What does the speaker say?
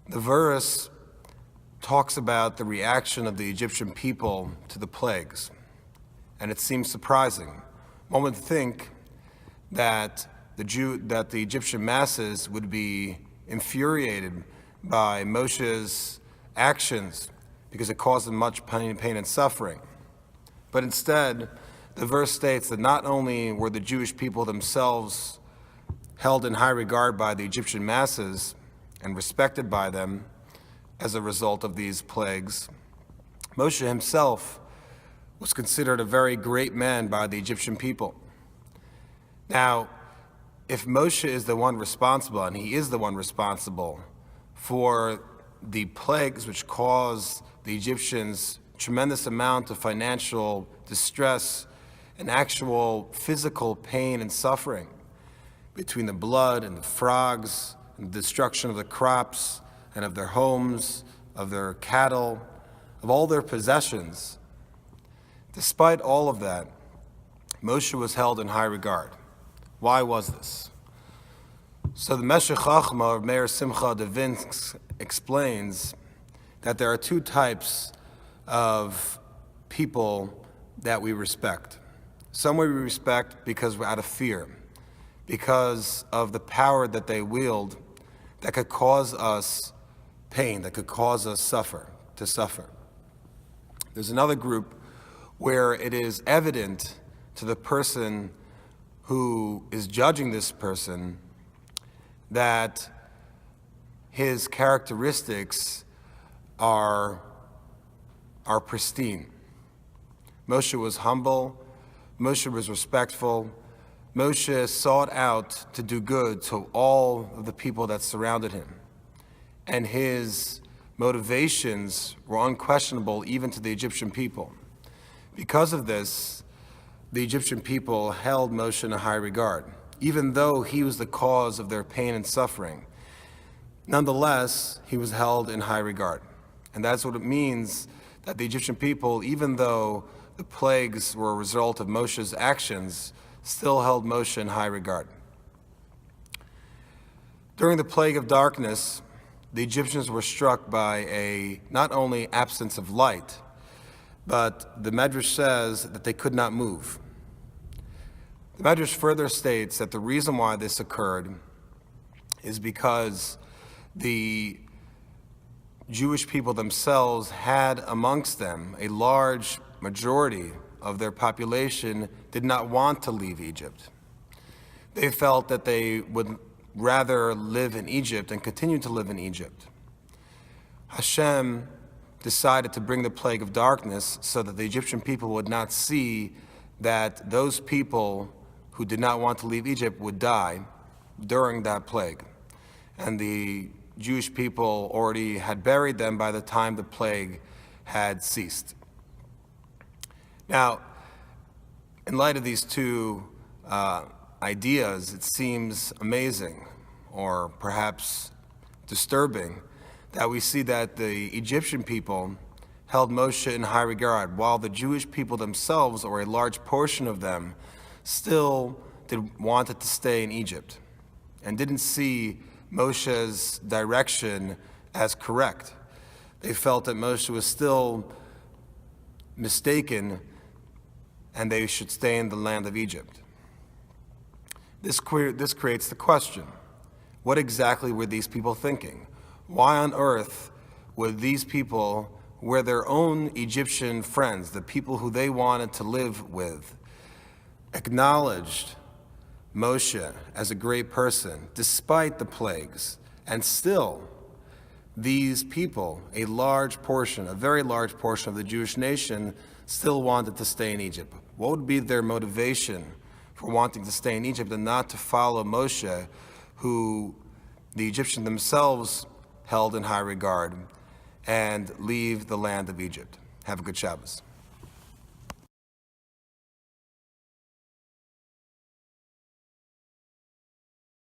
The verse talks about the reaction of the Egyptian people to the plagues, and it seems surprising. One would think that the Egyptian masses would be infuriated by Moshe's actions because it caused them much pain and suffering. But instead, the verse states that not only were the Jewish people themselves held in high regard by the Egyptian masses and respected by them as a result of these plagues, Moshe himself was considered a very great man by the Egyptian people. Now, if Moshe is the one responsible, and he is the one responsible for the plagues which caused the Egyptians tremendous amount of financial distress and actual physical pain and suffering between the blood and the frogs and the destruction of the crops and of their homes, of their cattle, of all their possessions, despite all of that, Moshe was held in high regard. Why was this? So the Meshech Chachma of Meir Simcha de Vinsk explains that there are two types of people that we respect. Some we respect because we're out of fear, because of the power that they wield that could cause us pain, that could cause us to suffer. There's another group where it is evident to the person who is judging this person that his characteristics are pristine. Moshe was humble, Moshe was respectful, Moshe sought out to do good to all of the people that surrounded him. And his motivations were unquestionable even to the Egyptian people. Because of this, the Egyptian people held Moshe in a high regard, even though he was the cause of their pain and suffering. Nonetheless, he was held in high regard. And that's what it means that the Egyptian people, even though the plagues were a result of Moshe's actions, still held Moshe in high regard. During the plague of darkness, the Egyptians were struck by a not only absence of light, but the Medrash says that they could not move. The Medrash further states that the reason why this occurred is because the Jewish people themselves had amongst them a large majority of their population did not want to leave Egypt. They felt that they would rather live in Egypt and continue to live in Egypt. Hashem decided to bring the plague of darkness so that the Egyptian people would not see that those people who did not want to leave Egypt would die during that plague. And the Jewish people already had buried them by the time the plague had ceased. Now, in light of these two ideas, it seems amazing, or perhaps disturbing, that we see that the Egyptian people held Moshe in high regard, while the Jewish people themselves, or a large portion of them, still wanted to stay in Egypt and didn't see Moshe's direction as correct. They felt that Moshe was still mistaken and they should stay in the land of Egypt. This creates the question, what exactly were these people thinking? Why on earth would these people, were their own Egyptian friends, the people who they wanted to live with, acknowledged Moshe as a great person despite the plagues, and still these people, a very large portion of the Jewish nation, still wanted to stay in Egypt? What would be their motivation for wanting to stay in Egypt and not to follow Moshe, who the Egyptians themselves held in high regard, and leave the land of Egypt? Have a good Shabbos.